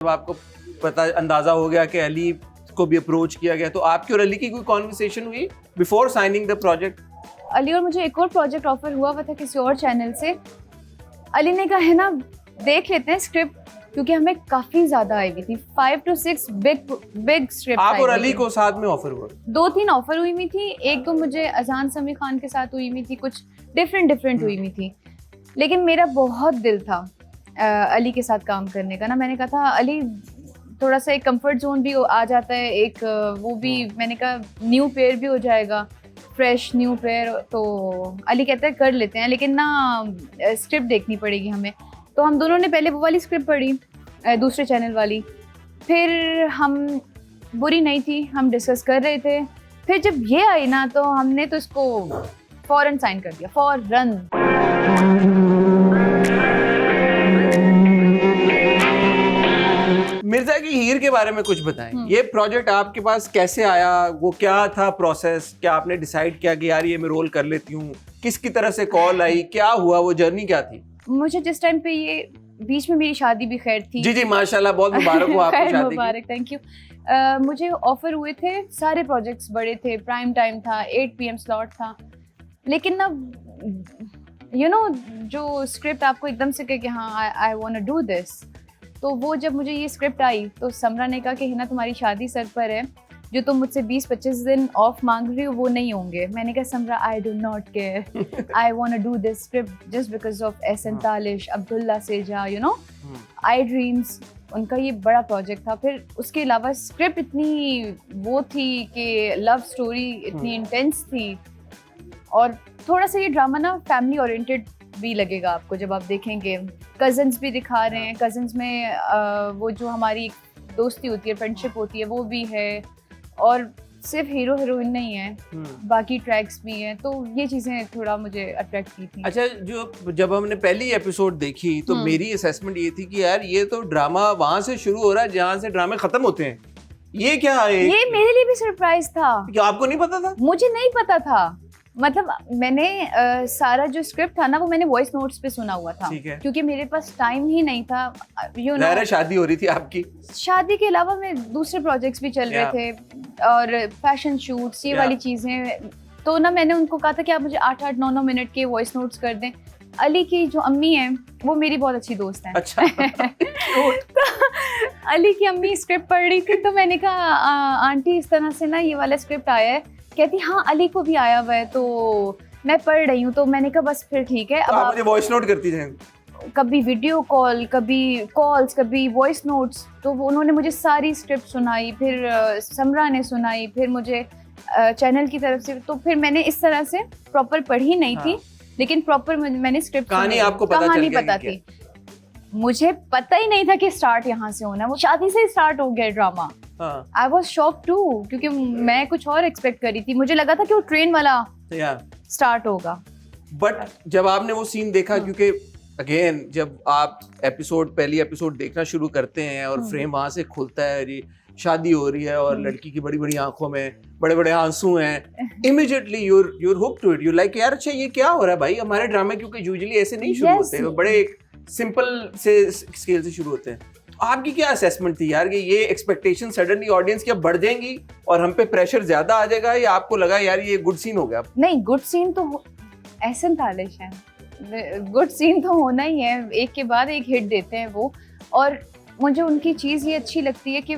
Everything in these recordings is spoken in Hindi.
जब आपको पता अंदाजा हो गया कि अली को भी अप्रोच किया गया, तो आपकी और अली की कोई कॉन्वर्सेशन हुई before signing the project? Ali और मुझे एक और प्रोजेक्ट ऑफर हुआ था किसी और चैनल से। अली ने कहा है ना देख लेते हैं स्क्रिप्ट, क्योंकि हमें काफी ज्यादा आई हुई थी, 5 to 6 बिग स्क्रिप्ट। आप और अली को साथ में ऑफर हुआ? 2-3 ऑफर हुई हुई थी। एक तो मुझे अजान समी खान के साथ हुई हुई थी, कुछ डिफरेंट हुई हुई थी, लेकिन मेरा बहुत दिल था अली के साथ काम करने का ना। मैंने कहा था अली थोड़ा सा एक कंफर्ट जोन भी आ जाता है, एक वो भी मैंने कहा न्यू पेयर भी हो जाएगा, फ्रेश न्यू पेयर। तो अली कहता है कर लेते हैं, लेकिन ना स्क्रिप्ट देखनी पड़ेगी हमें। तो हम दोनों ने पहले वो वाली स्क्रिप्ट पढ़ी, दूसरे चैनल वाली, फिर हम बुरी नहीं थी, हम डिस्कस कर रहे थे। फिर जब ये आई ना तो हमने तो इसको फौरन साइन कर दिया, फौरन। मिर्जा की हीर के बारे में कुछ बताएं। ये प्रोजेक्ट आपके पास कैसे आया, वो क्या था प्रोसेस, क्या आपने डिसाइड किया कि यार ये मैं रोल कर लेती हूँ, किसकी तरह से कॉल आई, क्या हुआ, वो जर्नी क्या थी? मुझे जिस टाइम पे ये बीच में मेरी शादी भी खैर थी। जी माशाल्लाह, बहुत मुबारक हो आपको शादी की। मुबारक, थैंक यू। मुझे ऑफर हुए थे, सारे प्रोजेक्ट्स बड़े थे, प्राइम टाइम था, 8 PM स्लॉट था, लेकिन ना यू नो जो स्क्रिप्ट आपको एकदम से कहे कि हाँ I want to do this, तो वो जब मुझे ये स्क्रिप्ट आई तो समरा ने कहा कि हिना तुम्हारी शादी सर पर है, जो तुम मुझसे 20-25 दिन ऑफ मांग रही हो वो नहीं होंगे। मैंने कहा Samra I do not care, I want to do this script just because of Ehsan Talish, Abdullah सेजा, यू नो, आई ड्रीम्स, उनका ये बड़ा प्रोजेक्ट था। फिर उसके अलावा स्क्रिप्ट इतनी वो थी कि लव स्टोरी इतनी इंटेंस थी, और थोड़ा सा ये ड्रामा ना फैमिली ओरिएंटेड भी लगेगा आपको जब आप देखेंगे। कजन्स भी दिखा रहे हैं, कजन्स में वो जो हमारी दोस्ती होती है, फ्रेंडशिप होती है, वो भी है, और सिर्फ हीरो हीरोइन नहीं है, बाकी ट्रैक्स भी हैं। तो ये चीजें थोड़ा मुझे अट्रैक्ट की थी। अच्छा, जो जब हमने पहली एपिसोड देखी तो मेरी असेसमेंट ये थी कि यार ये तो ड्रामा वहां से शुरू हो रहा है जहां से ड्रामे खत्म होते हैं। ये क्या है? ये मेरे लिए भी सरप्राइज था। क्या आपको नहीं पता था? मुझे नहीं पता था, मतलब मैंने सारा जो स्क्रिप्ट था ना वो मैंने वॉइस नोट्स पे सुना हुआ था, क्योंकि मेरे पास टाइम ही नहीं था। यू नो, शादी हो रही थी आपकी, शादी के अलावा मैं दूसरे प्रोजेक्ट्स भी चल रहे थे, और फैशन शूट्स, ये वाली चीजें। तो ना मैंने उनको कहा था कि आप मुझे 8-8, 9-9 मिनट के वॉइस नोट्स कर दें। अली की जो अम्मी है वो मेरी बहुत अच्छी दोस्त है। अच्छा। तो अली की अम्मी स्क्रिप्ट पढ़ रही थी, तो मैंने कहा आंटी इस तरह से ना ये वाला स्क्रिप्ट आया है। कहती हाँ अली को भी आया हुआ है, तो मैं पढ़ रही हूँ। तो मैंने कहा बस फिर ठीक है। अब आप मुझे वॉइस नोट करती थे? कभी वीडियो कॉल, कभी कॉल्स, कभी वॉइस नोट्स। तो वो उन्होंने मुझे सारी स्क्रिप्ट सुनाई, फिर समरा ने सुनाई, फिर मुझे चैनल की तरफ से। तो फिर मैंने इस तरह से प्रॉपर पढ़ी नहीं थी, लेकिन प्रॉपर मैंने स्क्रिप्ट कहानी आपको पता थी। मुझे पता ही नहीं था कि स्टार्ट यहाँ से होना, वो शादी से स्टार्ट हो गया drama. I was shock too, क्योंकि मैं कुछ और एक्सपेक्ट करी थी। मुझे लगा था कि वो ट्रेन वाला स्टार्ट होगा। बट जब आपने वो सीन देखा, क्योंकि अगेन जब आप पहली एपिसोड देखना शुरू करते हैं और फ्रेम वहां से खुलता है, शादी हो रही है और लड़की की बड़ी बड़ी आंखों में बड़े बड़े आंसू हैं, immediately you're hook to it, you like यार अच्छा ये क्या हो रहा है भाई हमारे ड्रामे, क्योंकि यूजुअली ऐसे नहीं शुरू होते, वो बड़े सिंपल से स्केल से शुरू होते हैं। आपकी क्या असेसमेंट थी यार कि ये एक्सपेक्टेशन सडनली ऑडियंस की अब बढ़ जाएंगी और हम पे प्रेशर ज्यादा आ जाएगा, या आपको लगा यार ये गुड सीन हो गया? नहीं, गुड सीन तो एहसन तालिश है, गुड सीन तो होना ही है, एक के बाद एक हिट देते हैं वो। और मुझे उनकी चीज़ ये अच्छी लगती है कि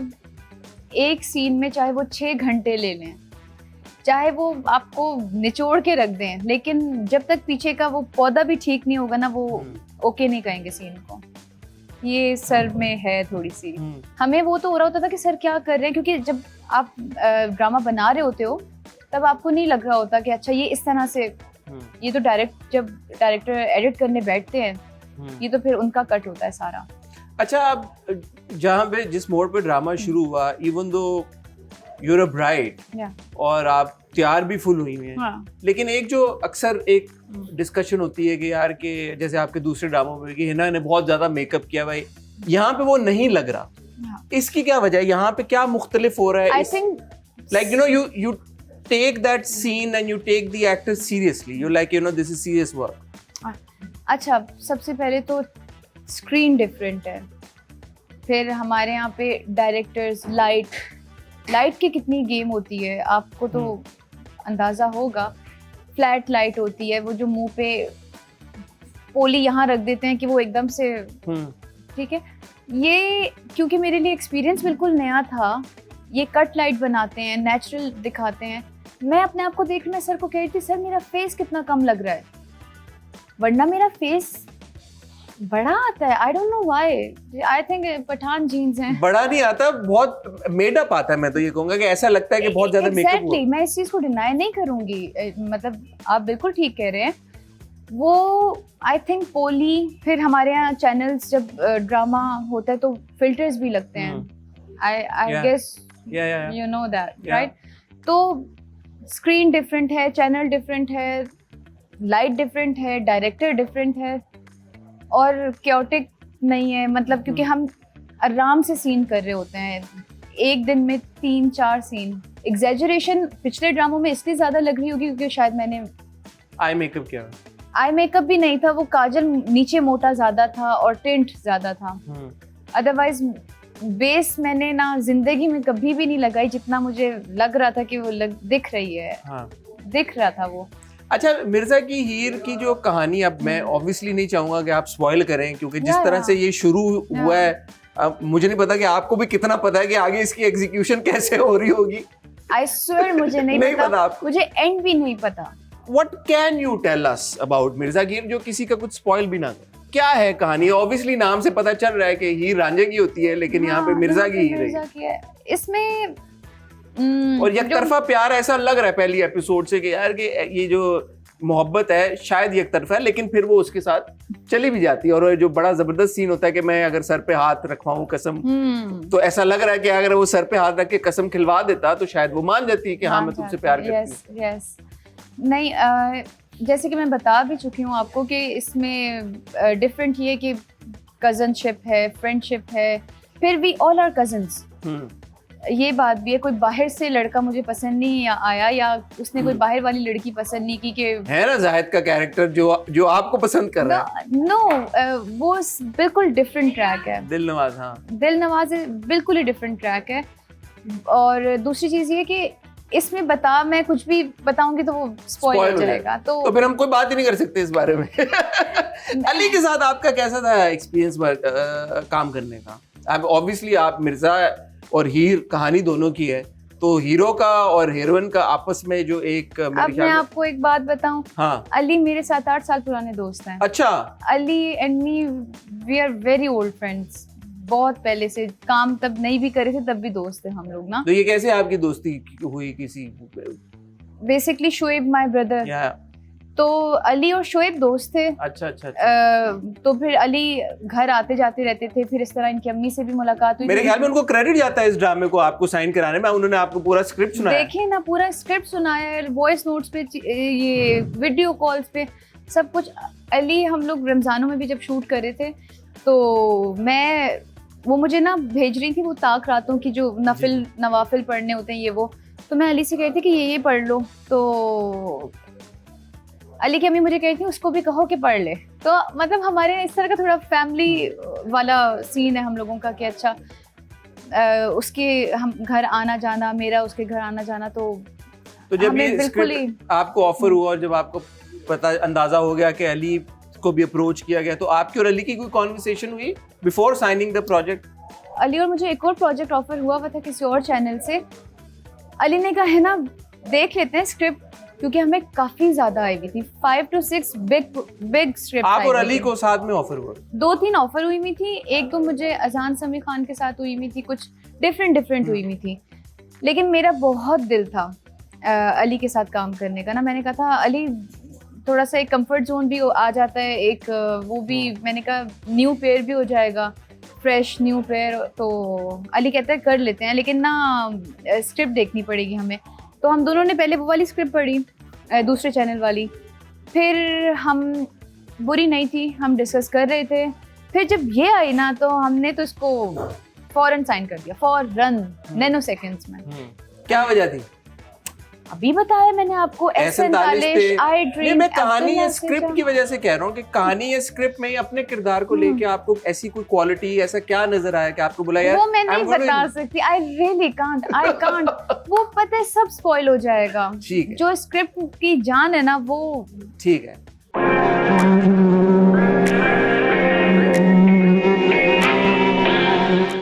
एक सीन में चाहे वो 6 घंटे ले लें, चाहे वो आपको निचोड़ के रख दें, लेकिन जब तक पीछे का वो पौधा भी ठीक नहीं होगा ना, वो ओके नहीं कहेंगे सीन को। ये सर में है थोड़ी सी, हमें वो तो हो रहा होता था कि सर क्या कर रहे हैं, क्योंकि जब आप ड्रामा बना रहे होते हो तब आपको नहीं लग रहा होता कि अच्छा ये इस तरह से, ये तो जब डायरेक्टर एडिट करने बैठते हैं, ये तो फिर उनका कट होता है सारा। अच्छा, अब जहाँ पे जिस मोड़ पे ड्रामा शुरू हुआ, even though you're a bride और आप तैयार भी फुल हुई हैं, लेकिन एक जो अक्सर एक डिस्कशन होती है कि यार के जैसे आपके दूसरे ड्रामों में कि हिना ने बहुत ज्यादा मेकअप किया भाई, यहाँ पे वो नहीं लग रहा, इसकी क्या वजह है? यहाँ पे क्या मुख्तलिफ हो रहा है? I think like you take that scene and you take the actors seriously, you like this is serious work. अच्छा, सबसे पहले तो स्क्रीन डिफरेंट है, फिर हमारे यहाँ पे डायरेक्टर्स, लाइट की कितनी गेम होती है, आपको तो अंदाज़ा होगा। फ्लैट लाइट होती है, वो जो मुंह पे पोली यहाँ रख देते हैं कि वो एकदम से, ठीक है। ये क्योंकि मेरे लिए एक्सपीरियंस बिल्कुल नया था, ये कट लाइट बनाते हैं, नेचुरल दिखाते हैं। मैं अपने आप को देख मैं सर को कह रही थी, सर मेरा फेस कितना कम लग रहा है, वरना मेरा फेस बड़ा आता है। I don't know why, I think Pathan genes हैं। बड़ा नहीं आता, बहुत मेडअप आता है। मैं तो ये कहूंगा कि ऐसा लगता है कि बहुत ज्यादा मेकअप हुआ। Exactly, मैं इस चीज को डिनाई नहीं करूंगी, मतलब आप बिल्कुल ठीक कह रहे हैं। वो आई थिंक पोली, फिर हमारे यहाँ चैनल्स जब ड्रामा होता है तो फिल्टर्स भी लगते हैं। I guess you know that, right? तो स्क्रीन डिफरेंट है, चैनल डिफरेंट है, लाइट डिफरेंट है, डायरेक्टर डिफरेंट है, और क्योटिक नहीं है, मतलब क्योंकि हम आराम से सीन कर रहे होते हैं, एक दिन में 3-4 सीन। एग्जैजरेशन पिछले ड्रामों में इसलिए ज़्यादा लग रही होगी क्योंकि शायद मैंने आई मेकअप किया। आई मेकअप भी नहीं था, वो काजल नीचे मोटा ज़्यादा था और टिंट ज़्यादा था। अदरवाइज बेस मैंने ना जिंदगी में कभी भी नहीं लगाई जितना मुझे लग रहा था कि वो दिख रही है। दिख रहा था वो। अच्छा, मिर्जा की हीर की जो कहानी, अब मैं ऑब्वियसली नहीं चाहूंगा कि आप स्पॉइल करें, क्योंकि जिस तरह से ये शुरू हुआ है, अब मुझे नहीं पता कि आपको भी कितना पता है कि आगे इसकी एग्जीक्यूशन कैसे हो रही होगी। आई स्वेयर मुझे नहीं पता, मुझे एंड भी नहीं पता। What can you tell us about Mirza की हीर, जो किसी का कुछ स्पॉइल भी ना करे? क्या है कहानी? ऑब्वियसली नाम से पता चल रहा है कि हीर रांझे की होती है, लेकिन यहाँ पे मिर्जा की हीर है। इसमें और एक तरफा प्यार ऐसा लग रहा है पहली एपिसोड से कि यार कि ये जो मोहब्बत है शायद एक तरफा है, लेकिन फिर वो उसके साथ चली भी जाती है। और जो बड़ा जबरदस्त सीन होता है कि मैं अगर सर पे हाथ रखवाऊं कसम, तो ऐसा लग रहा है कि अगर वो सर पे हाथ रख के कसम खिलवा देता तो शायद वो मान जाती कि हाँ मैं तुमसे प्यार करती हूँ। यस, नहीं, जैसे कि मैं बता भी चुकी हूँ आपको कि इसमें डिफरेंट ये कि कजनशिप है, फ्रेंडशिप है, फिर भी ऑल आर कजन्स। ये बात भी है, कोई बाहर से लड़का मुझे पसंद नहीं आया या उसने कोई बाहर वाली लड़की पसंद नहीं की कि है ना जाहिद का कैरेक्टर जो आपको पसंद कर रहा है। नो, वो बिल्कुल डिफरेंट ट्रैक है। दिलनवाज, हाँ, दिलनवाज बिल्कुल ही डिफरेंट ट्रैक है। और दूसरी चीज ये कि इसमें मैं कुछ भी बताऊंगी तो वो स्पॉइल हो जाएगा, तो फिर हम कोई बात ही नहीं कर सकते इस बारे में। अली के साथ आपका कैसा था एक्सपीरियंस काम करने का? अब ऑब्वियसली आप मिर्जा और हीर कहानी दोनों की है, तो हीरो का और हीरोइन का आपस में जो एक, अब मैं आपको एक बात बताऊं, हाँ, अली मेरे 7-8 साल पुराने दोस्त हैं। अच्छा। Ali and me, we are very old friends, बहुत पहले से, काम तब नहीं भी करे थे तब भी दोस्त थे हम लोग ना। तो ये कैसे आपकी दोस्ती हुई? किसी बेसिकली शोएब माय ब्रदर, तो अली और शोएब दोस्त थे। अच्छा। तो फिर अली घर आते जाते रहते थे, फिर इस तरह इनकी अम्मी से भी मुलाकात हुई। मेरे ख्याल में उनको क्रेडिट जाता है इस ड्रामे को आपको साइन कराने में, उन्होंने आपको पूरा स्क्रिप्ट सुनाया। देखिए ना, पूरा स्क्रिप्ट सुनाया, वॉइस नोट्स पे, ये वीडियो कॉल्स पे, सब कुछ। अली हम लोग रमजानों में भी जब शूट कर रहे थे तो वो मुझे ना भेज रही थी वो ताक रातों की जो नवाफिल पढ़ने होते हैं ये वो, तो मैं अली से कह रही थी कि ये पढ़ लो, तो अली की अम्मी मुझे कही थी उसको भी कहो कि पढ़ ले। तो मतलब हमारे इस तरह का थोड़ा फैमिली वाला सीन है हम लोगों का कि अच्छा, उसके हम घर आना जाना, मेरा उसके घर आना जाना, तो जब ये स्क्रिप्ट आपको ऑफर हुआ और जब आपको पता अंदाजा हो गया कि अली को भी अप्रोच किया गया, तो आपकी और अली की कोई कॉन्वर्सेशन हुई before signing the project? Ali और मुझे एक और प्रोजेक्ट ऑफर हुआ था किसी और चैनल से। अली ने कहा है ना देख लेते हैं स्क्रिप्ट, क्योंकि हमें काफी ज्यादा आई हुई थी, 5 to 6 बिग स्क्रिप्ट। आप और अली को साथ में ऑफर हुआ? 2-3 ऑफर हुई हुई थी, एक तो मुझे अजान समी खान के साथ हुई हुई थी, कुछ डिफरेंट हुई हुई थी, लेकिन मेरा बहुत दिल था अली के साथ काम करने का ना। मैंने कहा था अली थोड़ा सा एक कंफर्ट जोन भी आ जाता है, एक वो भी, मैंने कहा न्यू पेयर भी हो जाएगा, फ्रेश न्यू पेयर। तो अली कहता है कर लेते हैं, लेकिन ना स्क्रिप्ट देखनी पड़ेगी हमें। तो हम दोनों ने पहले वो वाली स्क्रिप्ट पढ़ी, दूसरे चैनल वाली, फिर हम, बुरी नहीं थी, हम डिस्कस कर रहे थे, फिर जब ये आई ना तो हमने तो इसको फौरन साइन कर दिया, फौरन, नैनो सेकेंड्स में। क्या वजह थी? अभी बताया मैंने आपको, S47 थे। आई नहीं, ड्रीम। मैं कहानी या स्क्रिप्ट की वजह से कह रहा हूँ कि कहानी या स्क्रिप्ट में ही अपने किरदार को लेके आपको ऐसी कोई क्वालिटी, ऐसा क्या नजर आया कि आपको बोला यार वो मैं नहीं I'm gonna- बता सकती, I really can't, I can't. वो पता है सब स्पॉइल हो जाएगा। ठीक है, जो स्क्रिप्ट की जान है ना वो ठीक है।